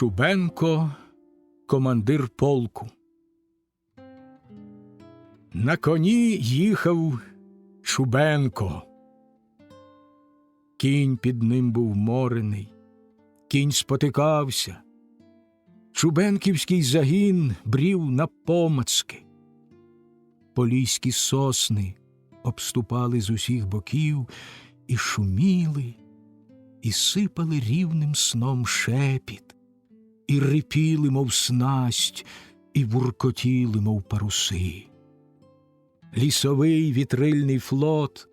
Чубенко – командир полку. На коні їхав Чубенко. Кінь під ним був морений, кінь спотикався. Чубенківський загін брів напомацки. Поліські сосни обступали з усіх боків і шуміли, і сипали рівним сном шепіт, і рипіли, мов снасть, і буркотіли, мов паруси. Лісовий вітрильний флот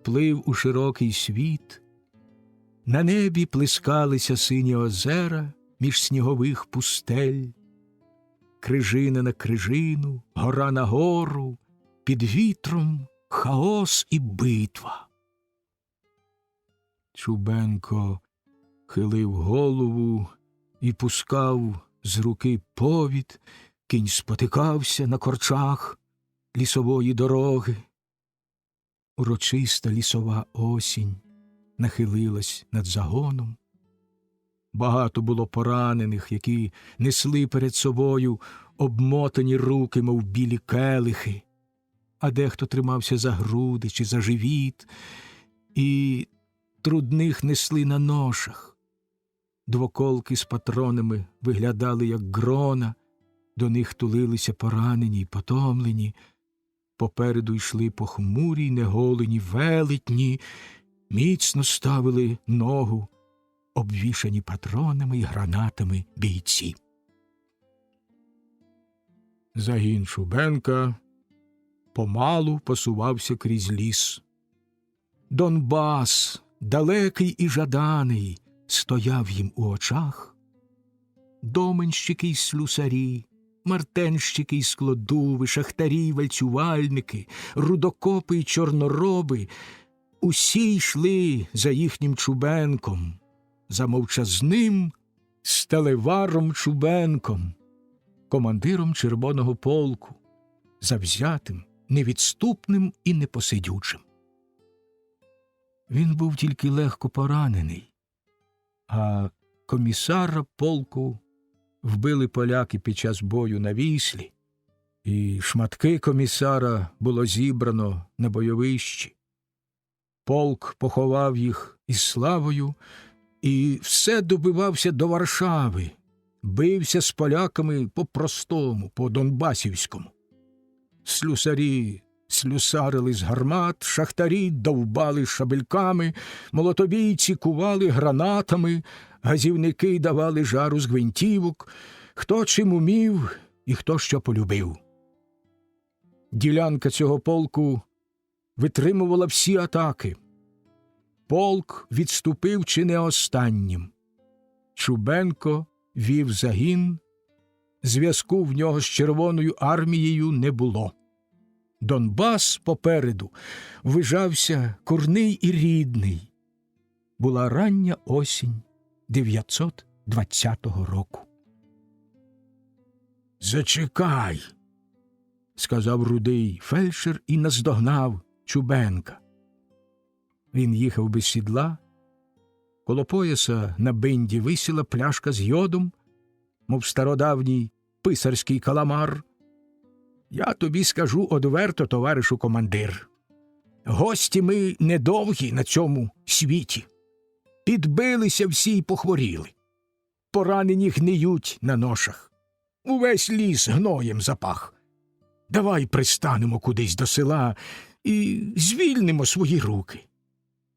плив у широкий світ. На небі плескалися сині озера між снігових пустель. Крижина на крижину, гора на гору, під вітром хаос і битва. Чубенко хилив голову і пускав з руки повід, кінь спотикався на корчах лісової дороги. Урочиста лісова осінь нахилилась над загоном. Багато було поранених, які несли перед собою обмотані руки, мов білі келихи, а дехто тримався за груди чи за живіт, і трудних несли на ношах. Двоколки з патронами виглядали, як грона, до них тулилися поранені й потомлені. Попереду йшли похмурі й неголені велетні, міцно ставили ногу, обвішані патронами й гранатами бійці. Загін Чубенка помалу посувався крізь ліс. Донбас, далекий і жаданий, стояв їм у очах. Доменщики й слюсарі, мартенщики й складуви, шахтарі й вальцювальники, рудокопи й чорнороби – усі йшли за їхнім Чубенком, за мовчазним Сталеваром Чубенком, командиром Червоного полку, завзятим, невідступним і непосидючим. Він був тільки легко поранений, а комісара полку вбили поляки під час бою на Віслі, і шматки комісара було зібрано на бойовищі. Полк поховав їх із славою і все добивався до Варшави, бився з поляками по-простому, по-донбасівському. Слюсарі слюсарили з гармат, шахтарі довбали шабельками, молотобійці кували гранатами, газівники давали жару з гвинтівок, хто чим умів і хто що полюбив. Ділянка цього полку витримувала всі атаки. Полк відступив чи не останнім. Чубенко вів загін, зв'язку в нього з Червоною армією не було. Донбас попереду вижався курний і рідний. Була рання осінь 920 року. «Зачекай!» – сказав рудий фельдшер і наздогнав Чубенка. Він їхав без сідла. Коло пояса на бинді висіла пляшка з йодом, мов стародавній писарський каламар. «Я тобі скажу одверто, товаришу командир, гості ми недовгі на цьому світі. Підбилися всі й похворіли. Поранені гниють на ношах. Увесь ліс гноєм запах. Давай пристанемо кудись до села і звільнимо свої руки.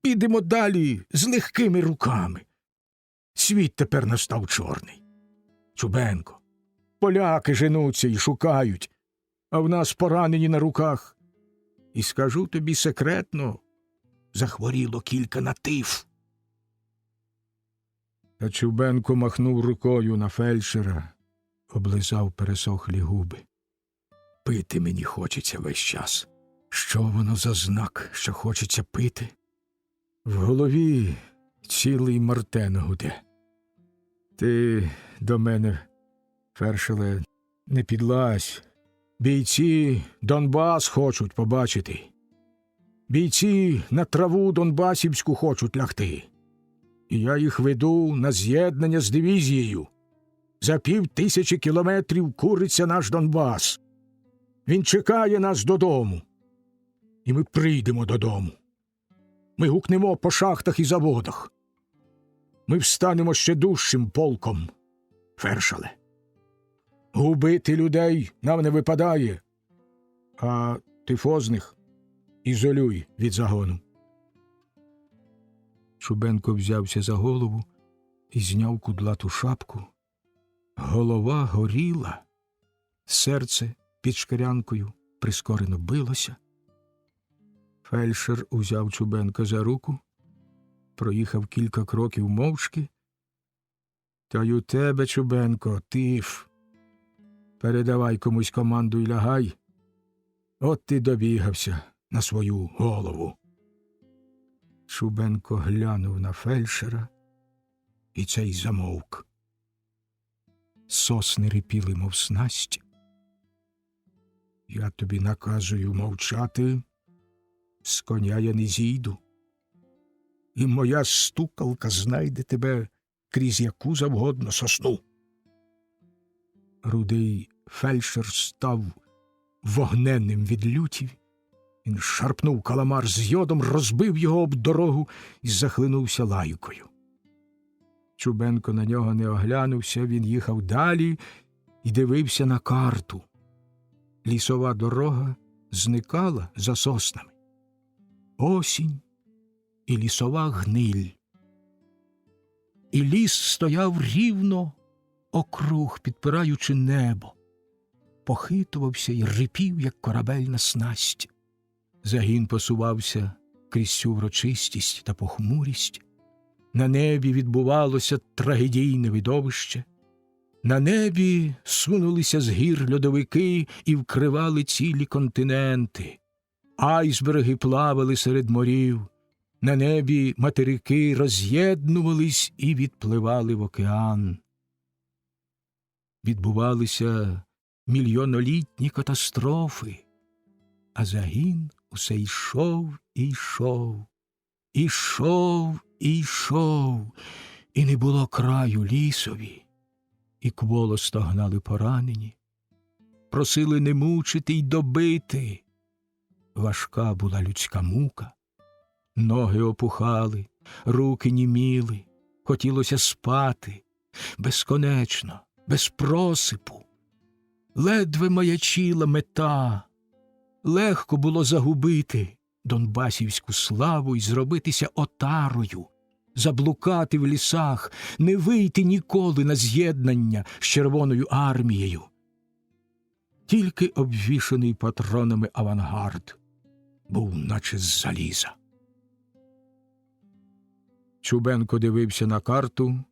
Підемо далі з легкими руками. Світ тепер настав чорний. Чубенко, поляки женуться і шукають, а в нас поранені на руках. І скажу тобі секретно, захворіло кілька на тиф». Та Чубенко махнув рукою на фельдшера, облизав пересохлі губи. «Пити мені хочеться весь час. Що воно за знак, що хочеться пити? В голові цілий мартен гуде. Ти до мене, фельдшере, не підлазь. Бійці Донбас хочуть побачити. Бійці на траву донбасівську хочуть лягти. І я їх веду на з'єднання з дивізією. За 5000 кілометрів куриться наш Донбас. Він чекає нас додому. І ми прийдемо додому. Ми гукнемо по шахтах і заводах. Ми встанемо ще дужчим полком, фельдшере. Губити людей нам не випадає, а тифозних ізолюй від загону. Чубенко взявся за голову і зняв кудлату шапку. Голова горіла, серце під шкірянкою прискорено билося. Фельдшер узяв Чубенка за руку, проїхав кілька кроків мовчки. «Та й у тебе, Чубенко, тиф. Передавай комусь команду і лягай. От ти добігався на свою голову». Чубенко глянув на фельдшера, і цей замовк. Сосни рипіли, мов снасті. «Я тобі наказую мовчати, з коня я не зійду. І моя стукалка знайде тебе крізь яку завгодно сосну». Рудий фельдшер став вогненним від люті. Він шарпнув каламар з йодом, розбив його об дорогу і захлинувся лайкою. Чубенко на нього не оглянувся, він їхав далі і дивився на карту. Лісова дорога зникала за соснами. Осінь і лісова гниль. І ліс стояв рівно округ, підпираючи небо. Похитувався і рипів, як корабель на снасті. Загін посувався крізь цю врочистість та похмурість. На небі відбувалося трагедійне видовище. На небі сунулися з гір льодовики і вкривали цілі континенти. Айсберги плавали серед морів. На небі материки роз'єднувались і відпливали в океан. Відбувалися мільйонолітні катастрофи, а загін усе йшов і йшов, ішов і йшов, і не було краю лісові, і кволо стогнали поранені, просили не мучити й добити. Важка була людська мука, ноги опухали, руки німіли, хотілося спати, безконечно, без просипу. Ледве маячіла мета, легко було загубити донбасівську славу й зробитися отарою, заблукати в лісах, не вийти ніколи на з'єднання з Червоною армією. Тільки обвішаний патронами авангард був наче з заліза. Чубенко дивився на карту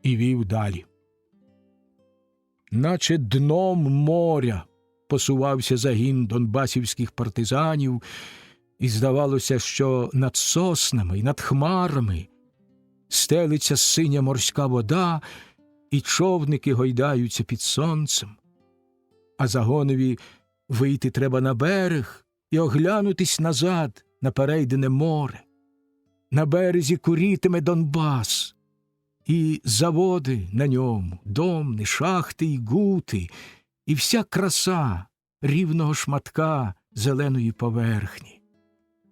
і вів далі. Наче дном моря посувався загін донбасівських партизанів, і здавалося, що над соснами і над хмарами стелиться синя морська вода, і човники гойдаються під сонцем. А загонові вийти треба на берег і оглянутись назад на перейдене море. На березі курітиме Донбас, і заводи на ньому, домни, шахти й гути, і вся краса рівного шматка зеленої поверхні.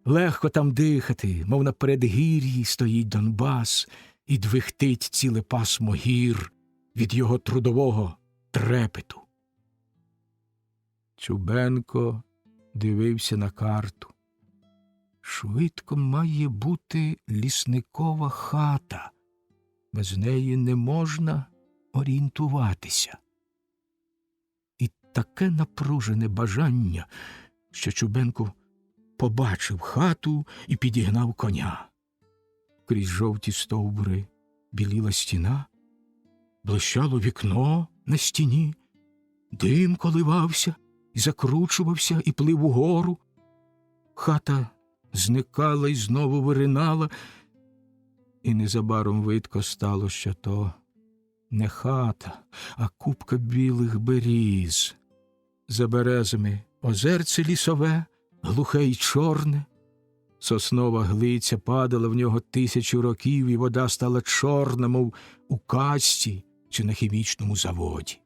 Легко там дихати, мов на передгір'ї стоїть Донбас, і двихтить ціле пасмо гір від його трудового трепету. Чубенко дивився на карту. Швидко має бути лісникова хата. Без неї не можна орієнтуватися. І таке напружене бажання, що Чубенко побачив хату і підігнав коня. Крізь жовті стовбури біліла стіна, блищало вікно на стіні, дим коливався і закручувався і плив угору. Хата зникала й знову виринала, і незабаром видко стало, що то не хата, а купка білих беріз. За березами озерце лісове, глухе й чорне. Соснова глиця падала в нього 1000 років, і вода стала чорна, мов у казці, чи на хімічному заводі.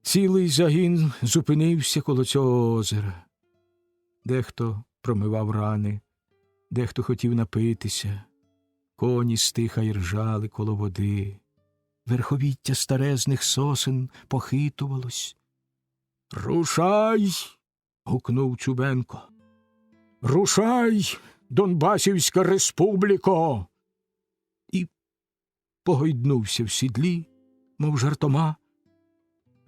Цілий загін зупинився коло цього озера. Дехто промивав рани, дехто хотів напитися. Коні стиха й ржали коло води. Верховіття старезних сосен похитувалось. «Рушай!» – гукнув Чубенко. «Рушай, Донбасівська республіко!» І погойднувся в сідлі, мов жартома.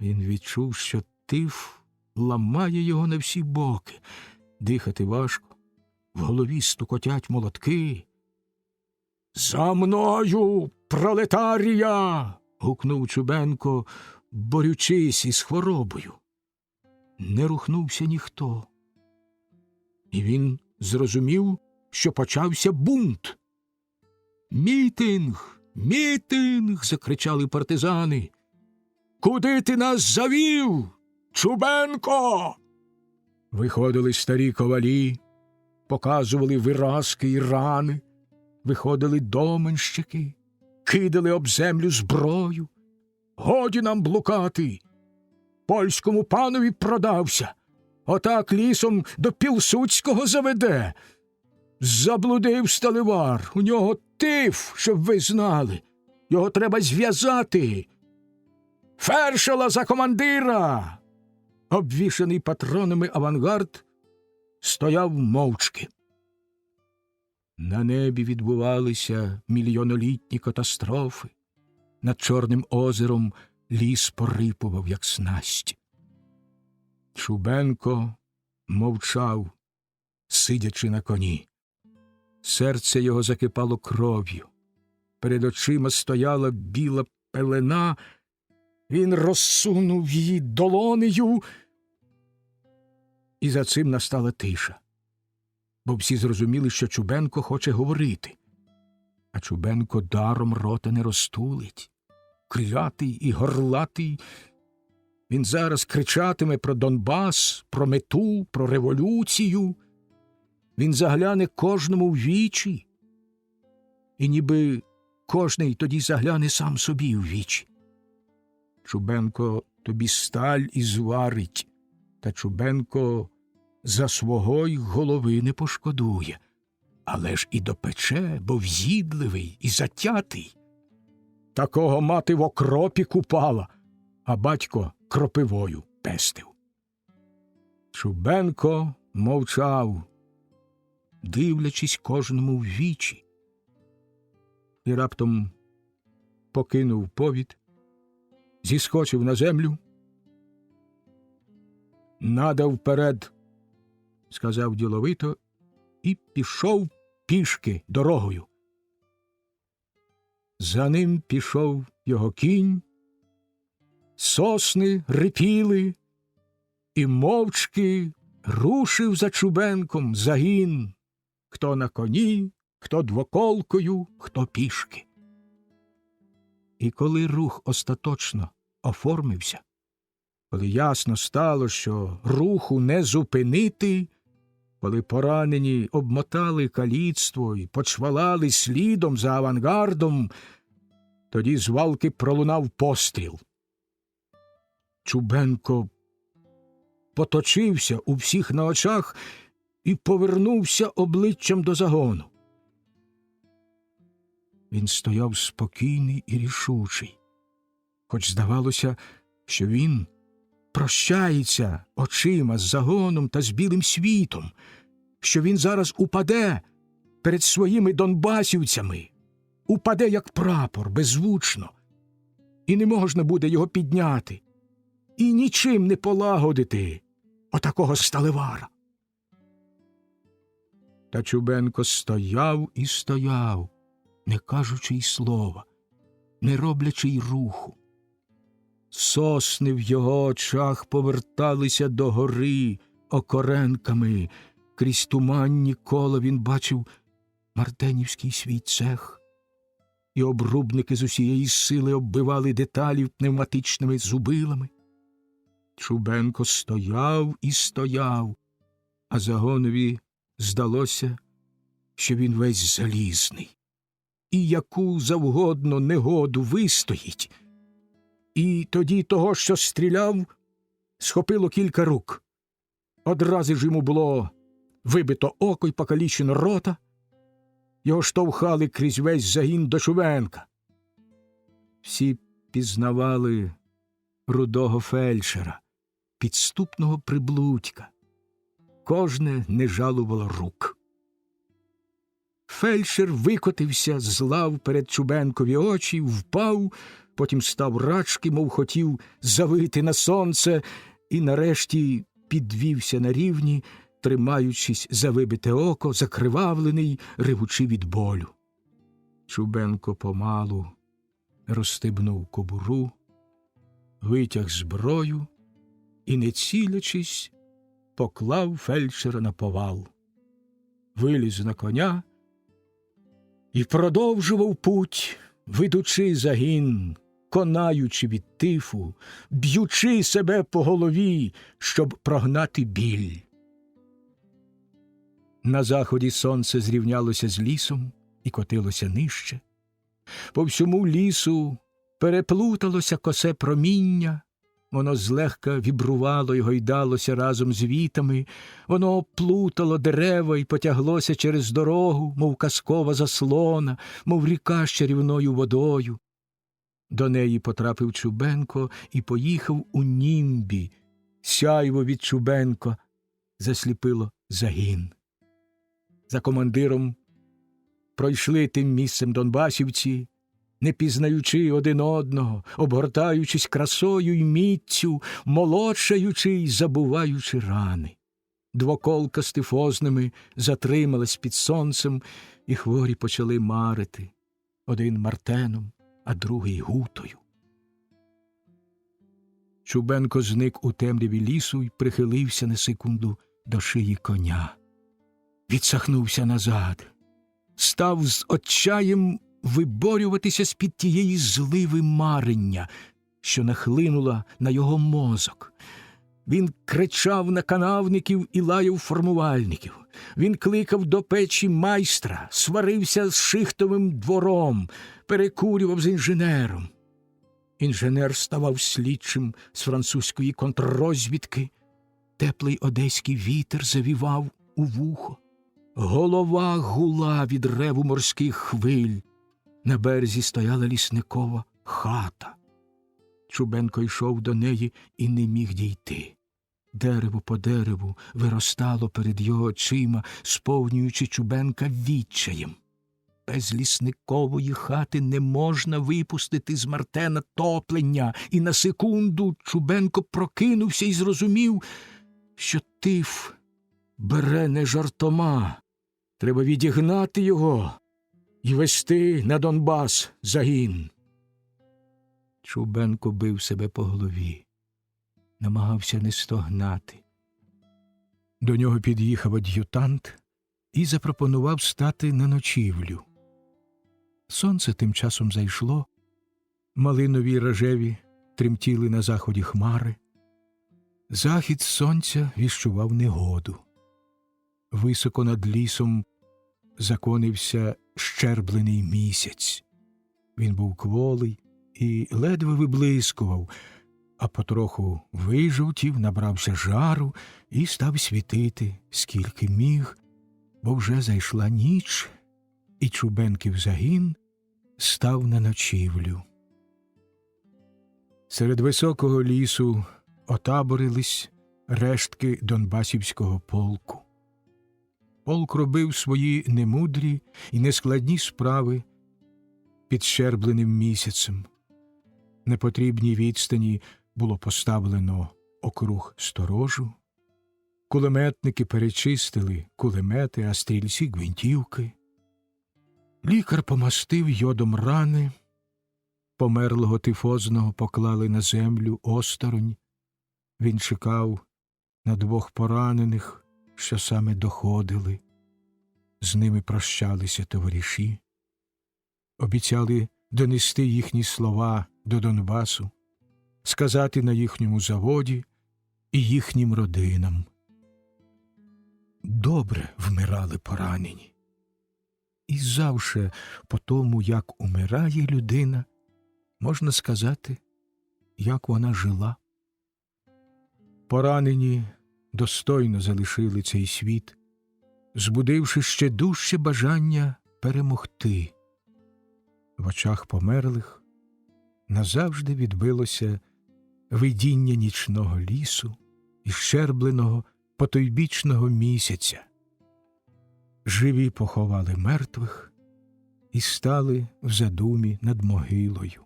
Він відчув, що тиф ламає його на всі боки. Дихати важко, в голові стукотять молотки. «За мною, пролетарія!» – гукнув Чубенко, борючись із хворобою. Не рухнувся ніхто. І він зрозумів, що почався бунт. «Мітинг! Мітинг!» – закричали партизани. «Куди ти нас завів, Чубенко?» Виходили старі ковалі, показували виразки і рани, виходили доменщики, кидали об землю зброю. «Годі нам блукати! Польському панові продався! Отак лісом до Пілсудського заведе! Заблудив сталевар, у нього тиф, щоб ви знали! Його треба зв'язати! Фершела за командира!» Обвішаний патронами авангард стояв мовчки. На небі відбувалися мільйонолітні катастрофи. Над Чорним озером ліс порипував, як снасть. Чубенко мовчав, сидячи на коні. Серце його закипало кров'ю. Перед очима стояла біла пелена. Він розсунув її долонею, і за цим настала тиша. Бо всі зрозуміли, що Чубенко хоче говорити. А Чубенко даром рота не розтулить. Клятий і горлатий. Він зараз кричатиме про Донбас, про мету, про революцію. Він загляне кожному в вічі. І ніби кожний тоді загляне сам собі в вічі. Чубенко тобі сталь і зварить, та Чубенко за свого й голови не пошкодує. Але ж і допече, бо взідливий і затятий. Такого мати в окропі купала, а батько кропивою пестив. Чубенко мовчав, дивлячись кожному в вічі. І раптом покинув повід, зіскочив на землю. «Надо вперед», – сказав діловито, і пішов пішки дорогою. За ним пішов його кінь, сосни рипіли, і мовчки рушив за Чубенком загін, хто на коні, хто двоколкою, хто пішки. І коли рух остаточно оформився, коли ясно стало, що руху не зупинити, коли поранені обмотали каліцтво і почвалали слідом за авангардом, тоді з валки пролунав постріл. Чубенко поточився у всіх на очах і повернувся обличчям до загону. Він стояв спокійний і рішучий, хоч здавалося, що він прощається очима з загоном та з білим світом, що він зараз упаде перед своїми донбасівцями, упаде як прапор, беззвучно, і не можна буде його підняти, і нічим не полагодити отакого сталевара. Та Чубенко стояв і стояв, не кажучи й слова, не роблячи й руху. Сосни в його очах поверталися до гори окоренками. Крізь туманні кола він бачив мартенівський свій цех, і обрубники з усієї сили оббивали деталі пневматичними зубилами. Чубенко стояв і стояв, а загонові здалося, що він весь залізний, і яку завгодно негоду вистоїть. І тоді того, що стріляв, схопило кілька рук. Одразу ж йому було вибито око й покалічено рота. Його штовхали крізь весь загін до Чубенка. Всі пізнавали рудого фельдшера, підступного приблудька. Кожне не жалувало рук. Фельдшер викотився з лав перед Чубенкові очі, впав, потім став рачки, мов хотів завити на сонце, і нарешті підвівся на рівні, тримаючись за вибите око, закривавлений, ревучи від болю. Чубенко помалу розстебнув кобуру, витяг зброю і, не цілячись, поклав фельдшера на повал. Виліз на коня і продовжував путь, ведучи загін, конаючи від тифу, б'ючи себе по голові, щоб прогнати біль. На заході сонце зрівнялося з лісом і котилося нижче. По всьому лісу переплуталося косе проміння, воно злегка вібрувало й гойдалося разом з вітами, воно оплутало дерева і потяглося через дорогу, мов казкова заслона, мов ріка з чарівною водою. До неї потрапив Чубенко і поїхав у німбі. Сяйво від Чубенка засліпило загін. За командиром пройшли тим місцем донбасівці, не пізнаючи один одного, обгортаючись красою й міццю, молодшаючи й забуваючи рани. Двоколка з тифозними затрималась під сонцем, і хворі почали марити, один Мартеном, а другий Гутою. Чубенко зник у темряві лісу й прихилився на секунду до шиї коня. Відсахнувся назад, став з отчаєм виборюватися з-під тієї зливи марення, що нахлинула на його мозок. Він кричав на канавників і лаяв формувальників. Він кликав до печі майстра, сварився з шихтовим двором, перекурював з інженером. Інженер ставав слідчим з французької контррозвідки. Теплий одеський вітер завівав у вухо. Голова гула від реву морських хвиль. На березі стояла лісникова хата. Чубенко йшов до неї і не міг дійти. Дерево по дереву виростало перед його очима, сповнюючи Чубенка відчаєм. Без лісникової хати не можна випустити з Мартена топлення, і на секунду Чубенко прокинувся і зрозумів, що тиф бере не жартома. Треба відігнати його і вести на Донбас загін. Чубенко бив себе по голові, намагався не стогнати. До нього під'їхав ад'ютант і запропонував стати на ночівлю. Сонце тим часом зайшло, малинові рожеві тремтіли на заході хмари. Захід сонця віщував негоду. Високо над лісом законився щерблений місяць. Він був кволий і ледве виблискував, а потроху вижовтів, набрався жару і став світити, скільки міг, бо вже зайшла ніч, і Чубенків загін став на ночівлю. Серед високого лісу отаборились рештки Донбасівського полку. Полк робив свої немудрі і нескладні справи під щербленим місяцем. На потрібній відстані було поставлено округ сторожу. Кулеметники перечистили кулемети, а стрільці – гвинтівки. Лікар помастив йодом рани. Померлого тифозного поклали на землю осторонь. Він чекав на двох поранених, що саме доходили. З ними прощалися товариші. Обіцяли донести їхні слова до Донбасу, сказати на їхньому заводі і їхнім родинам. Добре вмирали поранені. і завше по тому, як умирає людина, можна сказати, як вона жила. Поранені достойно залишили цей світ, збудивши ще дужче бажання перемогти. В очах померлих назавжди відбилося видіння нічного лісу і щербленого потойбічного місяця. Живі поховали мертвих і стали в задумі над могилою.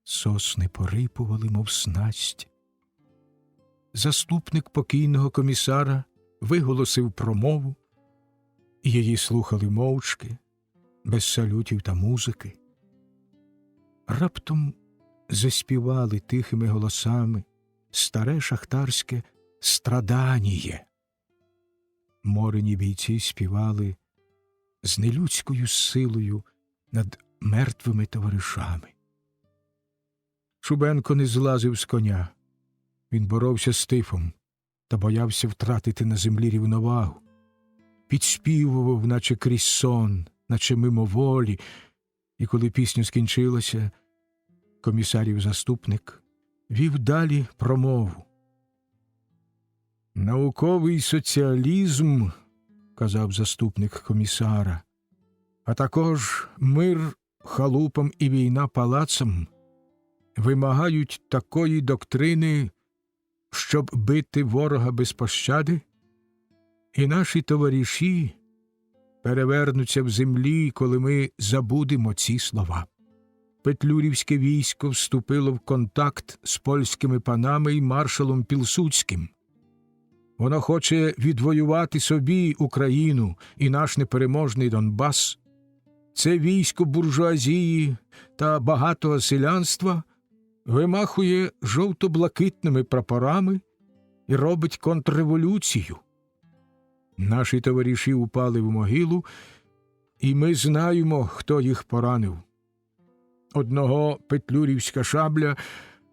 Сосни порипували, мов снасть. Заступник покійного комісара виголосив промову, і її слухали мовчки, без салютів та музики. Раптом заспівали тихими голосами старе шахтарське «Страданіє». Морені бійці співали з нелюдською силою над мертвими товаришами. Чубенко не злазив з коня. Він боровся з тифом та боявся втратити на землі рівновагу. Підспівував, наче крізь сон, наче мимоволі, і коли пісня скінчилася, комісарів заступник вів далі промову. «Науковий соціалізм, – казав заступник комісара, – а також мир халупам і війна палацам вимагають такої доктрини, щоб бити ворога без пощади, і наші товариші перевернуться в землі, коли ми забудемо ці слова. Петлюрівське військо вступило в контакт з польськими панами і маршалом Пілсудським. Воно хоче відвоювати собі Україну і наш непереможний Донбас. Це військо буржуазії та багатого селянства вимахує жовто-блакитними прапорами і робить контрреволюцію. Наші товариші упали в могилу, і ми знаємо, хто їх поранив. Одного петлюрівська шабля,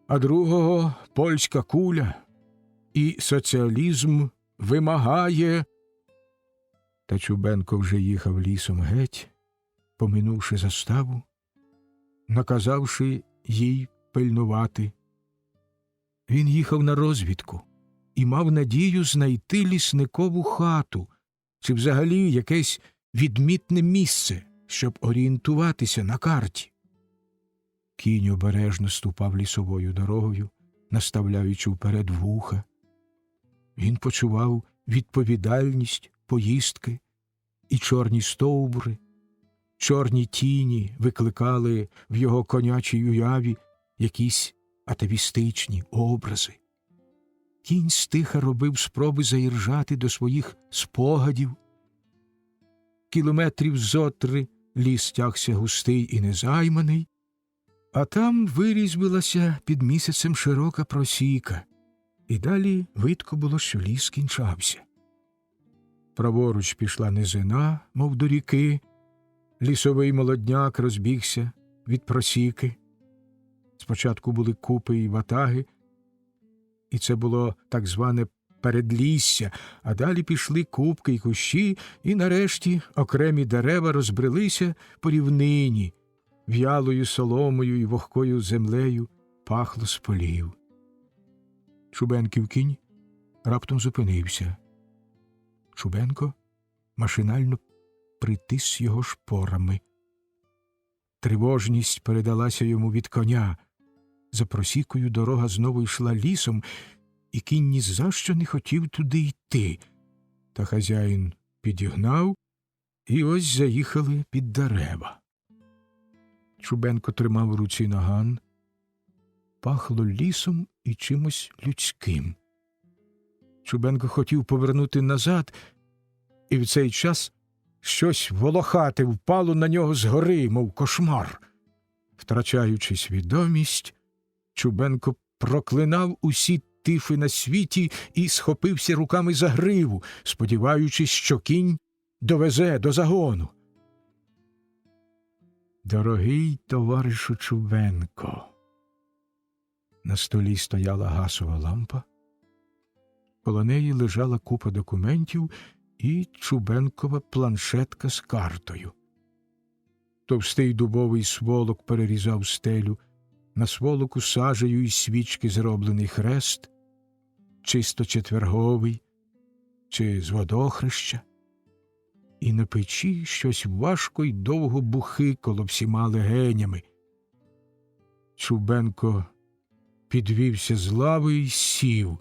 а другого польська куля. І соціалізм вимагає. Та Чубенко вже їхав лісом геть, поминувши заставу, наказавши їй пильнувати. Він їхав на розвідку і мав надію знайти лісникову хату чи взагалі якесь відмітне місце, щоб орієнтуватися на карті. Кінь обережно ступав лісовою дорогою, наставляючи вперед вуха. Він почував відповідальність поїздки, і чорні стовбури, чорні тіні викликали в його конячій уяві якісь атавістичні образи. Кінь стиха робив спроби заіржати до своїх спогадів. Кілометрів зо 3 ліс тягся густий і незайманий, а там вирізбилася під місяцем широка просіка, і далі видко було, що ліс кінчався. Праворуч пішла низина, мов до ріки, лісовий молодняк розбігся від просіки. Спочатку були купи і ватаги, і це було так зване передлісся, а далі пішли купки й кущі, і нарешті окремі дерева розбрелися по рівнині, в'ялою соломою і вогкою землею пахло з полів. Чубенків кінь раптом зупинився. Чубенко машинально притис його шпорами. Тривожність передалася йому від коня. За просікою дорога знову йшла лісом, і кінь ні за що не хотів туди йти. Та хазяїн підігнав, і ось заїхали під дерева. Чубенко тримав у руці наган. Пахло лісом і чимось людським. Чубенко хотів повернути назад, і в цей час щось волохате впало на нього згори, мов кошмар. Втрачаючи свідомість, Чубенко проклинав усі тифи на світі і схопився руками за гриву, сподіваючись, що кінь довезе до загону. Дорогий товаришу Чубенко. На столі стояла гасова лампа, коло неї лежала купа документів і Чубенкова планшетка з картою. Товстий дубовий сволок перерізав стелю, на сволоку сажею із свічки зроблений хрест, чисто четверговий чи з водохреща, і на печі щось важко й довго бухикало всіма легенями. Чубенко підвівся з лави й сів.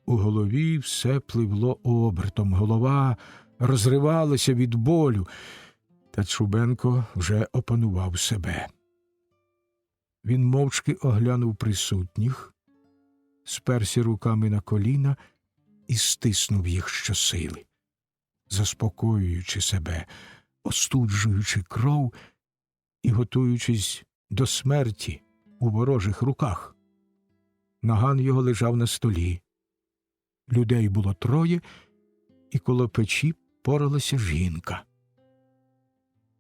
У голові все пливло обертом, голова розривалася від болю, та Чубенко вже опанував себе. Він мовчки оглянув присутніх, сперся руками на коліна і стиснув їх щосили, заспокоюючи себе, остуджуючи кров і готуючись до смерті у ворожих руках. Наган його лежав на столі. Людей було троє, і коло печі поралася жінка.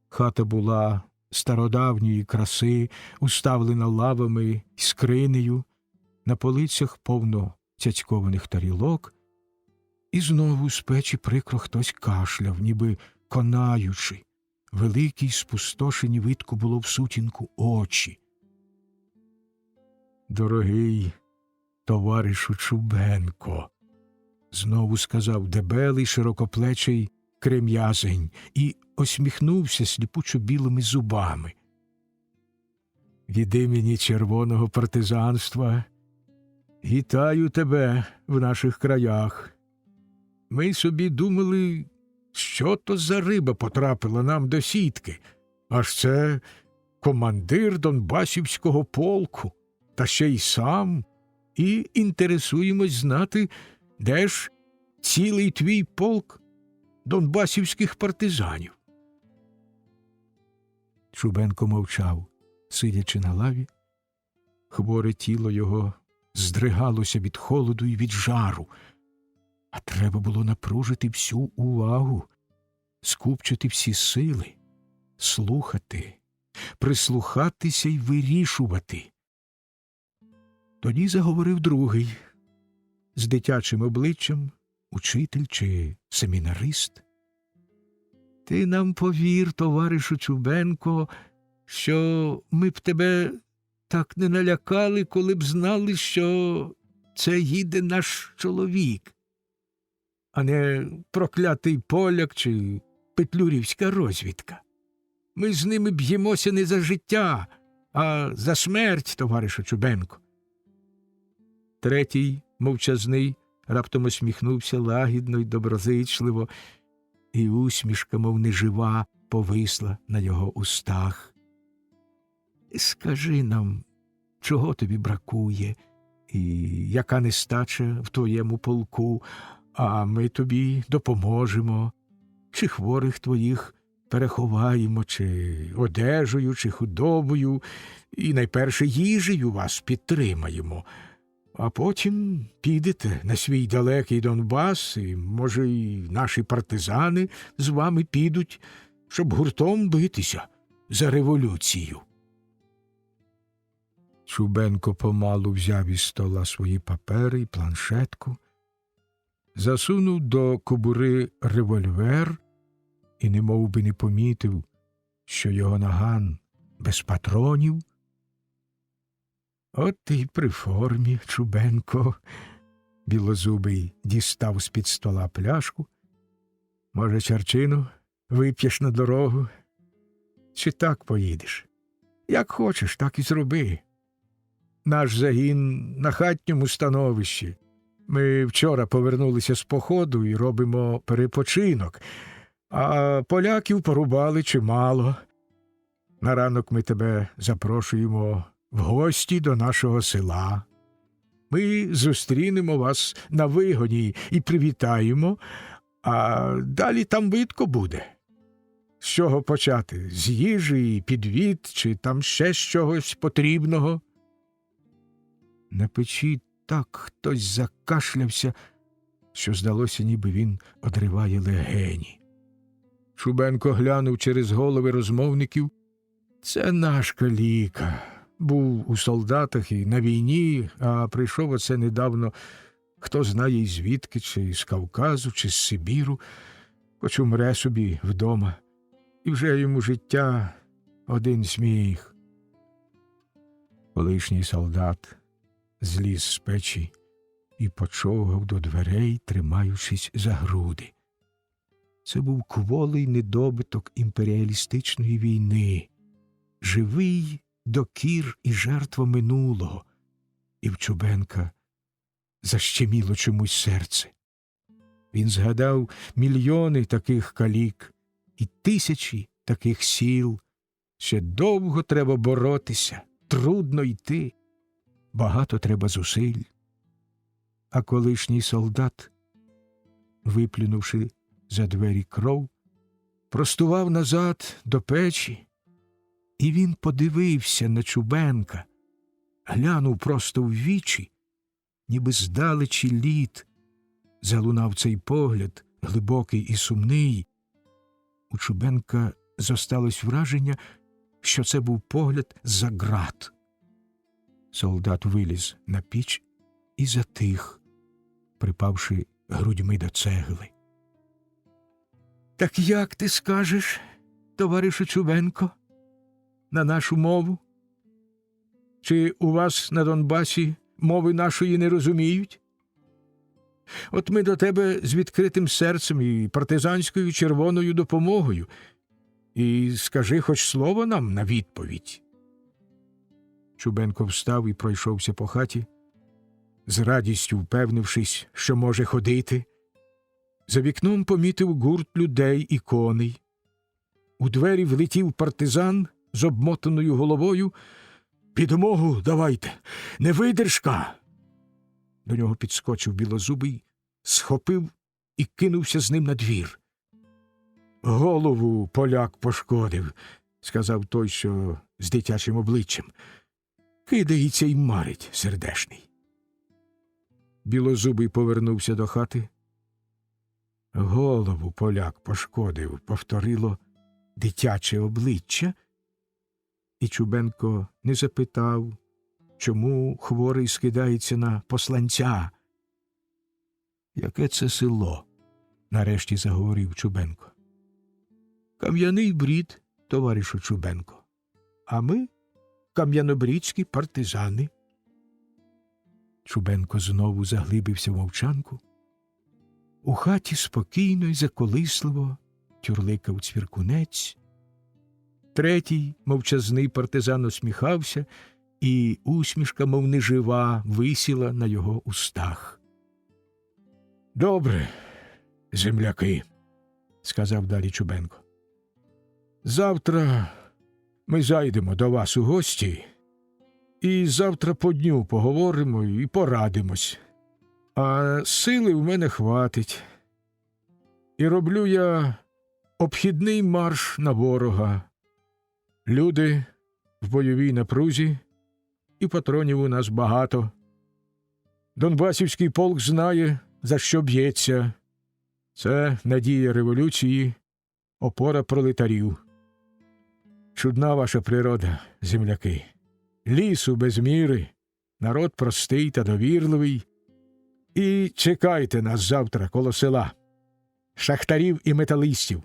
Хата була стародавньої краси, уставлена лавами й скринею, на полицях повно цяцькованих тарілок, і знову з печі прикро хтось кашляв, ніби конаючи. Великі й спустошені видко було в сутінку очі. «Дорогий товаришу Чубенко», – знову сказав дебелий, широкоплечий крем'язень і осміхнувся сліпучо білими зубами. «Від імені червоного партизанства вітаю тебе в наших краях. Ми собі думали, що то за риба потрапила нам до сітки, аж це командир Донбасівського полку, та ще й сам, і інтересуємось знати, де ж цілий твій полк донбасівських партизанів». Чубенко мовчав, сидячи на лаві. Хворе тіло його здригалося від холоду і від жару, а треба було напружити всю увагу, скупчити всі сили, слухати, прислухатися й вирішувати. Тоді заговорив другий, з дитячим обличчям, учитель чи семінарист. «Ти нам повір, товаришу Чубенко, що ми б тебе так не налякали, коли б знали, що це їде наш чоловік, а не проклятий поляк чи петлюрівська розвідка. Ми з ними б'ємося не за життя, а за смерть, товаришу Чубенко». Третій, мовчазний, раптом усміхнувся лагідно й доброзичливо, і усмішка, мов нежива, повисла на його устах. «Скажи нам, чого тобі бракує, і яка нестача в твоєму полку, а ми тобі допоможемо, чи хворих твоїх переховаємо, чи одежею, чи худобою, і найперше їжею вас підтримаємо. А потім підете на свій далекий Донбас, і, може, і наші партизани з вами підуть, щоб гуртом битися за революцію». Чубенко помалу взяв із стола свої папери і планшетку, засунув до кобури револьвер і немов би не помітив, що його наган без патронів. «От ти й при формі, Чубенко», – білозубий дістав з-під стола пляшку. «Може, чарчину вип'єш на дорогу? Чи так поїдеш? Як хочеш, так і зроби. Наш загін на хатньому становищі. Ми вчора повернулися з походу і робимо перепочинок, а поляків порубали чимало. На ранок ми тебе запрошуємо в гості до нашого села. Ми зустрінемо вас на вигоні і привітаємо, а далі там видко буде. З чого почати? З їжі, підвід, чи там ще з чогось потрібного?» На печі так хтось закашлявся, що здалося, ніби він одриває легені. Чубенко глянув через голови розмовників. «Це наш каліка. Був у солдатах і на війні, а прийшов оце недавно хто знає й звідки, чи з Кавказу, чи з Сибіру, хоч умре собі вдома, і вже йому життя один сміх. Колишній солдат зліз з печі і почовгав до дверей, тримаючись за груди. Це був кволий недобиток імперіалістичної війни, живий докір і жертва минулого, і в Чубенка защеміло чомусь серце. Він згадав мільйони таких калік і тисячі таких сіл. Ще довго треба боротися, трудно йти, багато треба зусиль. А колишній солдат, виплюнувши за двері кров, простував назад до печі, і він подивився на Чубенка, глянув просто в вічі, ніби здалечі літ. Залунав цей погляд, глибокий і сумний. У Чубенка зосталось враження, що це був погляд з-за ґрат. Солдат виліз на піч і затих, припавши грудьми до цегли. «Так як ти скажеш, товаришу Чубенко, на нашу мову? Чи у вас на Донбасі мови нашої не розуміють? От ми до тебе з відкритим серцем і партизанською червоною допомогою. І скажи хоч слово нам на відповідь». Чубенко встав і пройшовся по хаті, з радістю впевнившись, що може ходити. За вікном помітив гурт людей і коней. У двері влетів партизан з обмотаною головою. «Підмогу давайте! Невидержка!» До нього підскочив Білозубий, схопив і кинувся з ним на двір. «Голову поляк пошкодив», – сказав той, що з дитячим обличчям. «Кидається й марить сердешний». Білозубий повернувся до хати. «Голову поляк пошкодив», – повторило дитяче обличчя. І Чубенко не запитав, чому хворий скидається на посланця. «Яке це село?» – нарешті заговорив Чубенко. «Кам'яний Брід, товаришу Чубенко. А ми – кам'янобрідські партизани». Чубенко знову заглибився в мовчанку. У хаті спокійно й заколисливо тюрликав цвіркунець. Третій мовчазний партизан усміхався, і усмішка, мов нежива, висіла на його устах. «Добре, земляки», – сказав далі Чубенко. «Завтра ми зайдемо до вас у гості, і завтра по дню поговоримо і порадимось. А сили в мене хватить. І роблю я обхідний марш на ворога. Люди в бойовій напрузі, і патронів у нас багато. Донбасівський полк знає, за що б'ється. Це надія революції, опора пролетарів. Чудна ваша природа, земляки. Лісу без міри, народ простий та довірливий. І чекайте нас завтра коло села, шахтарів і металистів,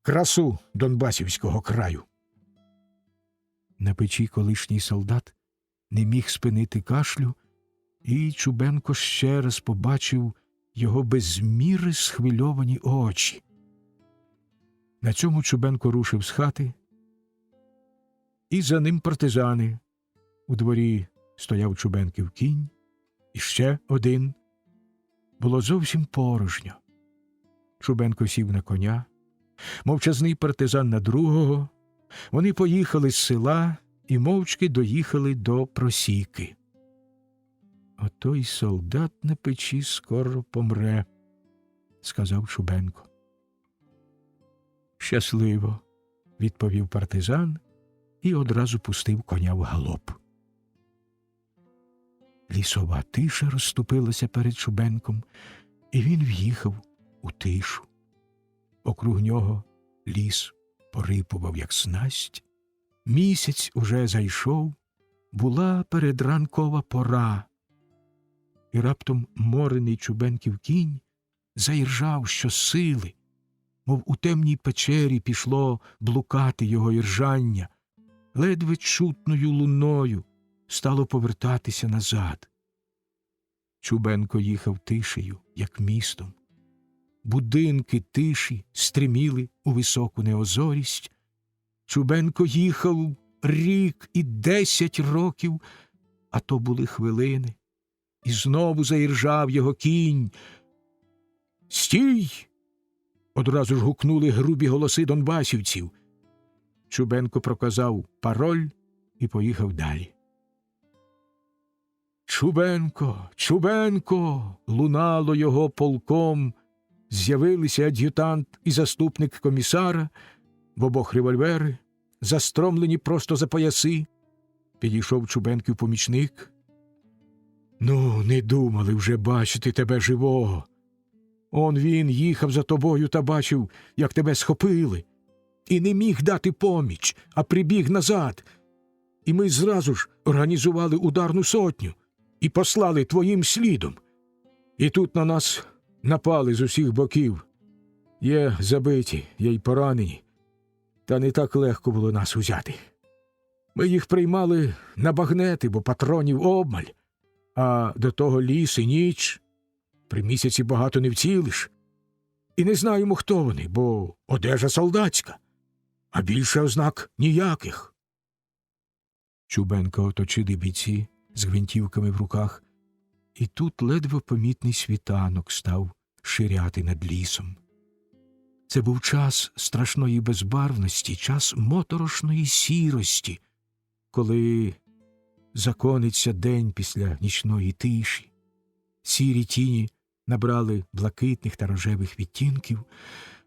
красу Донбасівського краю». На печі колишній солдат не міг спинити кашлю, і Чубенко ще раз побачив його без міри схвильовані очі. На цьому Чубенко рушив з хати, і за ним партизани. У дворі стояв Чубенків кінь, і ще один. Було зовсім порожньо. Чубенко сів на коня, мовчазний партизан на другого. Вони поїхали з села і мовчки доїхали до просіки. «Отой солдат на печі скоро помре», – сказав Чубенко. «Щасливо», – відповів партизан і одразу пустив коня в галоп. Лісова тиша розступилася перед Чубенком, і він в'їхав у тишу. Округ нього ліс порипував, як снасть. Місяць уже зайшов, була передранкова пора. і раптом морений Чубенків кінь заіржав щосили, мов у темній печері пішло блукати його іржання, ледве чутною луною стало повертатися назад. Чубенко їхав тишею, як містом. Будинки тиші стриміли у високу неозорість. Чубенко їхав рік і 10 років, а то були хвилини. І знову заіржав його кінь. «Стій!» – одразу ж гукнули грубі голоси донбасівців. Чубенко проказав пароль і поїхав далі. «Чубенко! Чубенко!» – лунало його полком. З'явилися ад'ютант і заступник комісара, в обох револьвери, застромлені просто за пояси. Підійшов Чубенків помічник. «Ну, не думали вже бачити тебе живого. Он він їхав за тобою та бачив, як тебе схопили. І не міг дати поміч, а прибіг назад. І ми зразу ж організували ударну сотню і послали твоїм слідом. І тут на нас напали з усіх боків. Є забиті, є й поранені. Та не так легко було нас узяти. Ми їх приймали на багнети, бо патронів обмаль. А до того ліс і ніч. При місяці багато не вцілиш. І не знаємо, хто вони, бо одежа солдатська, а більше ознак ніяких». Чубенка оточили бійці з гвинтівками в руках, і тут ледве помітний світанок став ширяти над лісом. Це був час страшної безбарвності, час моторошної сірості, коли закониться день після нічної тиші. Сірі тіні набрали блакитних та рожевих відтінків,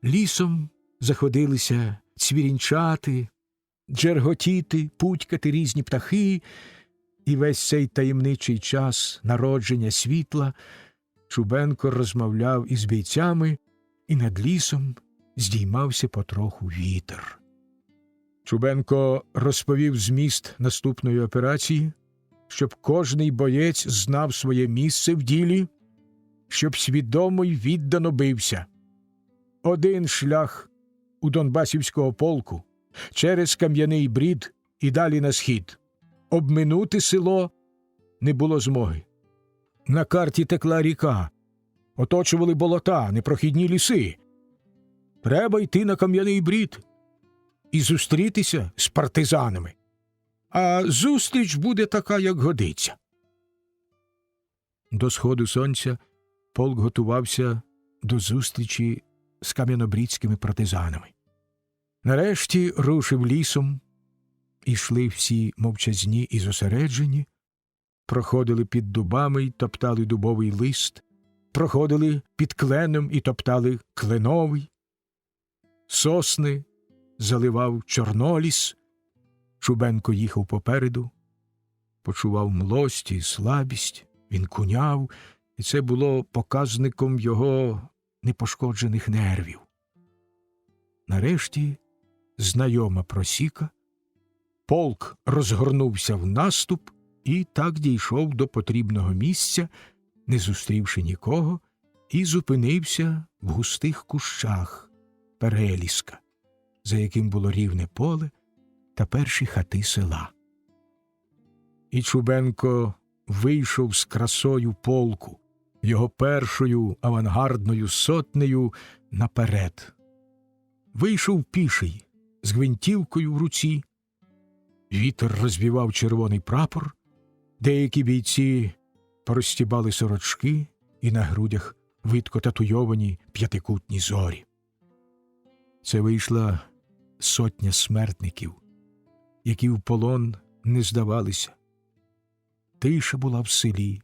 лісом заходилися цвірінчати, джерготіти, путькати різні птахи, і весь цей таємничий час народження світла Чубенко розмовляв із бійцями, і над лісом здіймався потроху вітер. Чубенко розповів зміст наступної операції, щоб кожний боєць знав своє місце в ділі, щоб свідомо й віддано бився. Один шлях у Донбасівського полку через Кам'яний Брід і далі на схід. Обминути село не було змоги. На карті текла ріка, оточували болота, непрохідні ліси. Треба йти на Кам'яний Брід і зустрітися з партизанами. А зустріч буде така, як годиться. До сходу сонця полк готувався до зустрічі з кам'янобрідськими партизанами. Нарешті рушив лісом, ішли всі мовчазні і зосереджені, проходили під дубами й топтали дубовий лист, проходили під кленом і топтали кленовий. Сосни заливав чорноліс. Чубенко їхав попереду, почував млость і слабість, він куняв, і це було показником його непошкоджених нервів. Нарешті знайома просіка, полк розгорнувся в наступ і так дійшов до потрібного місця, не зустрівши нікого, і зупинився в густих кущах Переліска, за яким було рівне поле та перші хати села. І Чубенко вийшов з красою полку, його першою авангардною сотнею наперед. Вийшов піший, з гвинтівкою в руці. Вітер розвівав червоний прапор, деякі бійці порозстібали сорочки і на грудях видко татуйовані п'ятикутні зорі. Це вийшла сотня смертників, які в полон не здавалися. Тиша була в селі,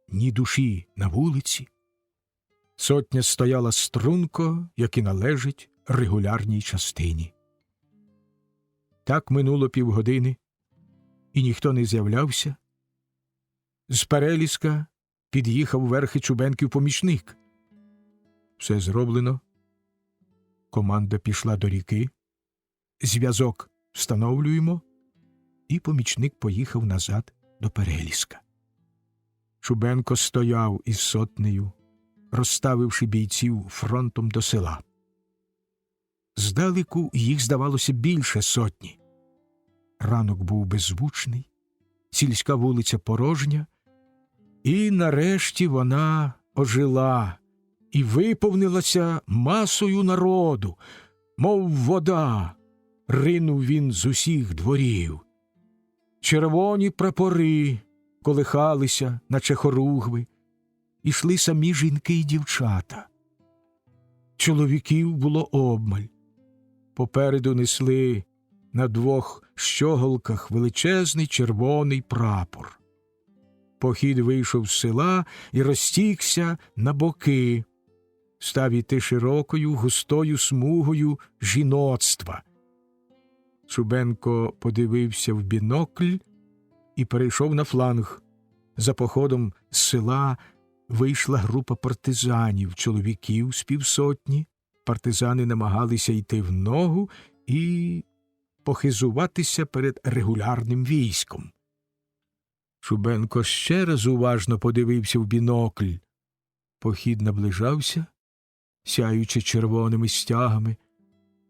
ні душі на вулиці. Сотня стояла струнко, як і належить регулярній частині. Так минуло півгодини, і ніхто не з'являвся. З Переліска під'їхав верхи Чубенків помічник. Все зроблено. Команда пішла до ріки. Зв'язок встановлюємо, і помічник поїхав назад до Переліска. Чубенко стояв із сотнею, розставивши бійців фронтом до села. Здалеку їх здавалося більше сотні. Ранок був беззвучний, сільська вулиця порожня, і нарешті вона ожила і виповнилася масою народу, мов вода, ринув він з усіх дворів. Червоні прапори колихалися, наче хоругви, ішли самі жінки й дівчата. Чоловіків було обмаль. Попереду несли на двох щоголках величезний червоний прапор. Похід вийшов з села і розтікся на боки, став іти широкою, густою смугою жіноцтва. Чубенко подивився в бінокль і перейшов на фланг. За походом з села вийшла група партизанів, чоловіків з півсотні. Партизани намагалися йти в ногу і похизуватися перед регулярним військом. Чубенко ще раз уважно подивився в бінокль. Похід наближався, сяючи червоними стягами.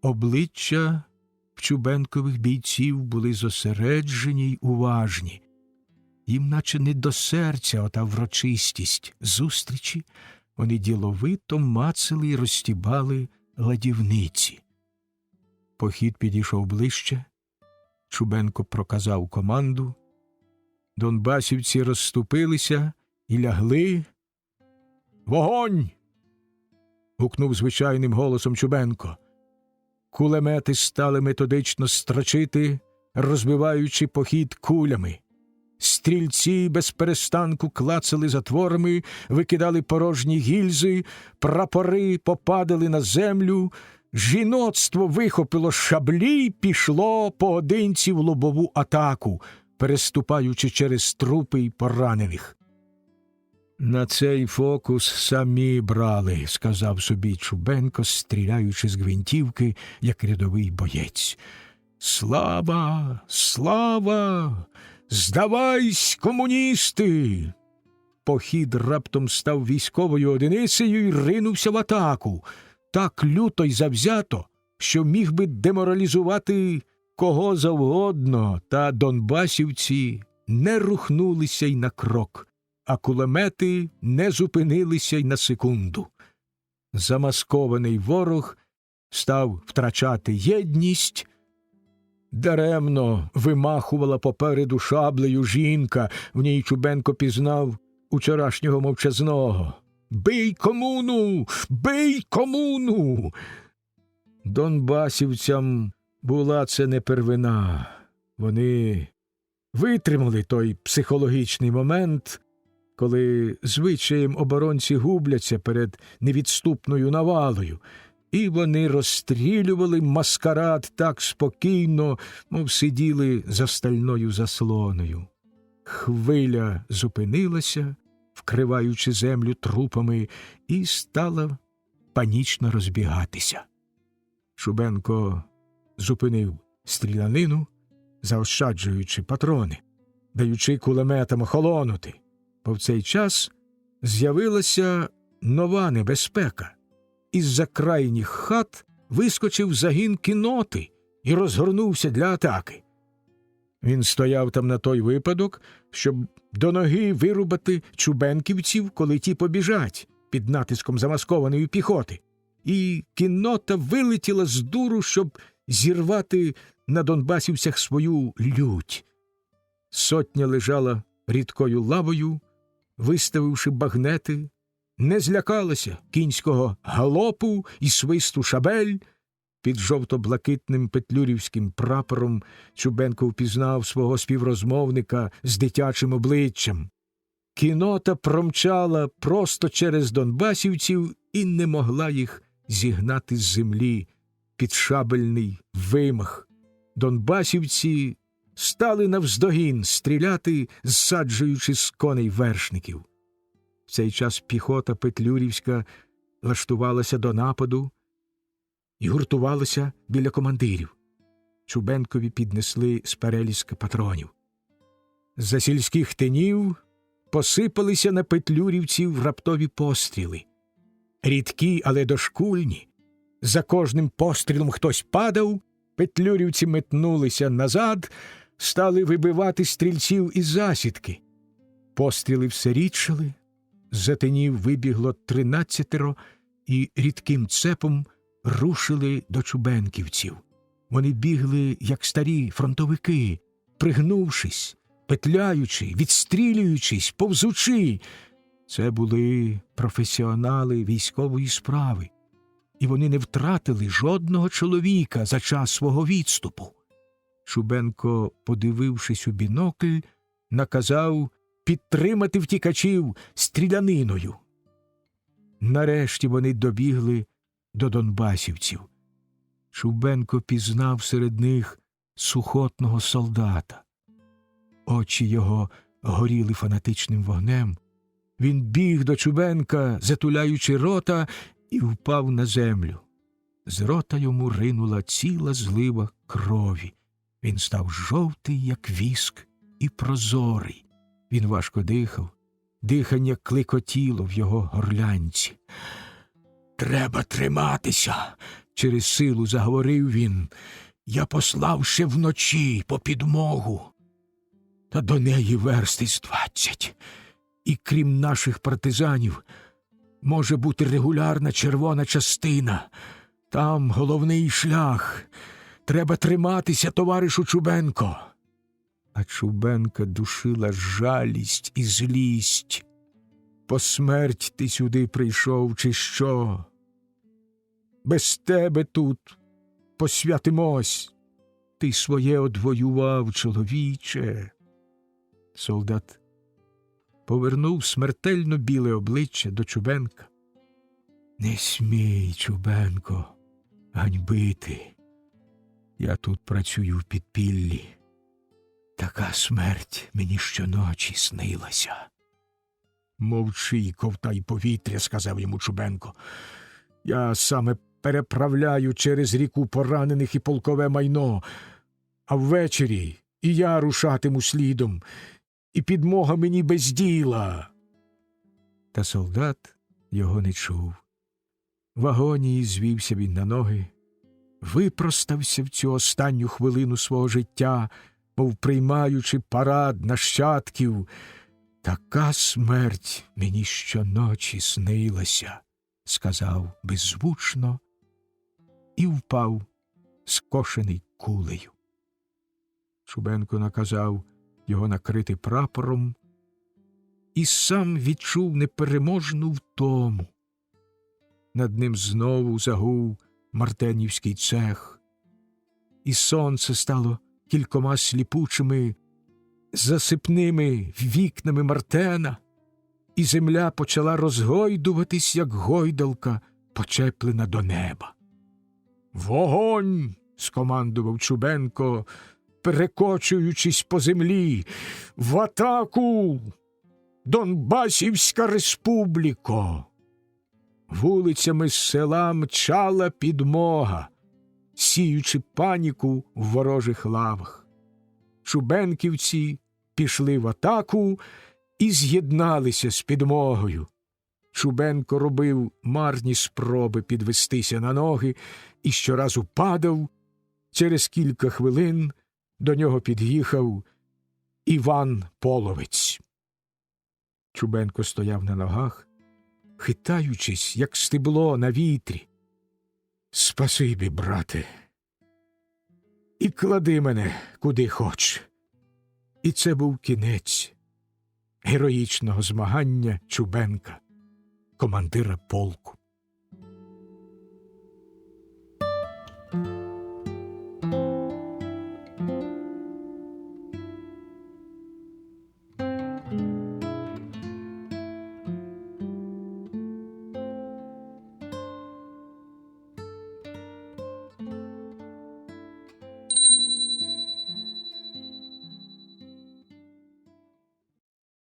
Обличчя чубенкових бійців були зосереджені й уважні. Їм наче не до серця ота врочистість зустрічі. Вони діловито мацали й розстібали ладівниці. Похід підійшов ближче. Чубенко проказав команду. Донбасівці розступилися і лягли. «Вогонь!» – гукнув звичайним голосом Чубенко. Кулемети стали методично строчити, розбиваючи похід кулями. Стрільці без перестанку клацали затворами, викидали порожні гільзи, прапори попадали на землю, жіноцтво вихопило шаблі й пішло поодинці в лобову атаку, переступаючи через трупи й поранених. «На цей фокус самі брали», – сказав собі Чубенко, стріляючи з гвинтівки, як рядовий боєць. «Слава! Слава! Здавайсь, комуністи!» Похід раптом став військовою одиницею і ринувся в атаку. Так люто й завзято, що міг би деморалізувати кого завгодно, та донбасівці не рухнулися й на крок, а кулемети не зупинилися й на секунду. Замаскований ворог став втрачати єдність. Даремно вимахувала попереду шаблею жінка, в ній Чубенко пізнав учорашнього мовчазного. «Бий комуну! Бий комуну!» Донбасівцям була це не первина. Вони витримали той психологічний момент, коли звичаєм оборонці губляться перед невідступною навалою, і вони розстрілювали маскарад так спокійно, мов сиділи за стальною заслоною. Хвиля зупинилася, вкриваючи землю трупами, і стала панічно розбігатися. Чубенко зупинив стрілянину, заощаджуючи патрони, даючи кулеметам охолонути. Бо в цей час з'явилася нова небезпека. Із-за крайніх хат вискочив загін кінноти і розгорнувся для атаки. Він стояв там на той випадок, щоб до ноги вирубати чубенківців, коли ті побіжать під натиском замаскованої піхоти. І кіннота вилетіла з дуру, щоб зірвати на донбасівцях свою лють. Сотня лежала рідкою лавою, виставивши багнети, не злякалася кінського галопу і свисту шабель. Під жовто-блакитним петлюрівським прапором Чубенко впізнав свого співрозмовника з дитячим обличчям. Кіннота промчала просто через донбасівців і не могла їх зігнати з землі під шабельний вимах. Донбасівці стали навздогін стріляти, зсаджуючи з коней вершників. В цей час піхота петлюрівська лаштувалася до нападу і гуртувалася біля командирів. Чубенкові піднесли з перелізка патронів. З-за сільських тинів посипалися на петлюрівців раптові постріли. Рідкі, але дошкульні. За кожним пострілом хтось падав, петлюрівці метнулися назад, стали вибивати стрільців із засідки. Постріли все рідшали, з-за тинів вибігло 13 і рідким цепом рушили до чубенківців. Вони бігли, як старі фронтовики, пригнувшись, петляючи, відстрілюючись, повзучи. Це були професіонали військової справи, і вони не втратили жодного чоловіка за час свого відступу. Чубенко, подивившись у бінокль, наказав підтримати втікачів стріляниною. Нарешті вони добігли до донбасівців. Чубенко пізнав серед них сухотного солдата. Очі його горіли фанатичним вогнем. Він біг до Чубенка, затуляючи рота, і впав на землю. З рота йому ринула ціла злива крові. Він став жовтий, як віск, і прозорий. Він важко дихав. Дихання клекотіло в його горлянці. «Треба триматися!» – через силу заговорив він. «Я послав ще вночі по підмогу. Та до неї верст із 20. І крім наших партизанів, може бути регулярна червона частина. Там головний шлях. Треба триматися, товаришу Чубенко!» А Чубенка душила жалість і злість. «По смерть ти сюди прийшов, чи що? Без тебе тут посвятимось. Ти своє одвоював, чоловіче!» Солдат повернув смертельно біле обличчя до Чубенка. «Не смій, Чубенко, ганьбити. Я тут працюю в підпіллі. Така смерть мені щоночі снилася». «Мовчи й ковтай повітря», – сказав йому Чубенко. «Я саме переправляю через ріку поранених і полкове майно, а ввечері і я рушатиму слідом, і підмога мені без діла». Та солдат його не чув. В агонії звівся він на ноги, випростався в цю останню хвилину свого життя, мов приймаючи парад нащадків. «Така смерть мені щоночі снилася», – сказав беззвучно і впав, скошений кулею. Чубенко наказав його накрити прапором і сам відчув непереможну втому. Над ним знову загув мартенівський цех, і сонце стало кількома сліпучими, засипними вікнами Мартена, і земля почала розгойдуватись, як гойдалка, почеплена до неба. «Вогонь!» – скомандував Чубенко, перекочуючись по землі. «В атаку! Донбасівська республіко!» Вулицями села мчала підмога, сіючи паніку в ворожих лавах. Чубенківці пішли в атаку і з'єдналися з підмогою. Чубенко робив марні спроби підвестися на ноги і щоразу падав. Через кілька хвилин до нього під'їхав Іван Половець. Чубенко стояв на ногах, хитаючись, як стебло на вітрі. «Спасибі, брате, і клади мене куди хоч». І це був кінець героїчного змагання Чубенка, командира полку.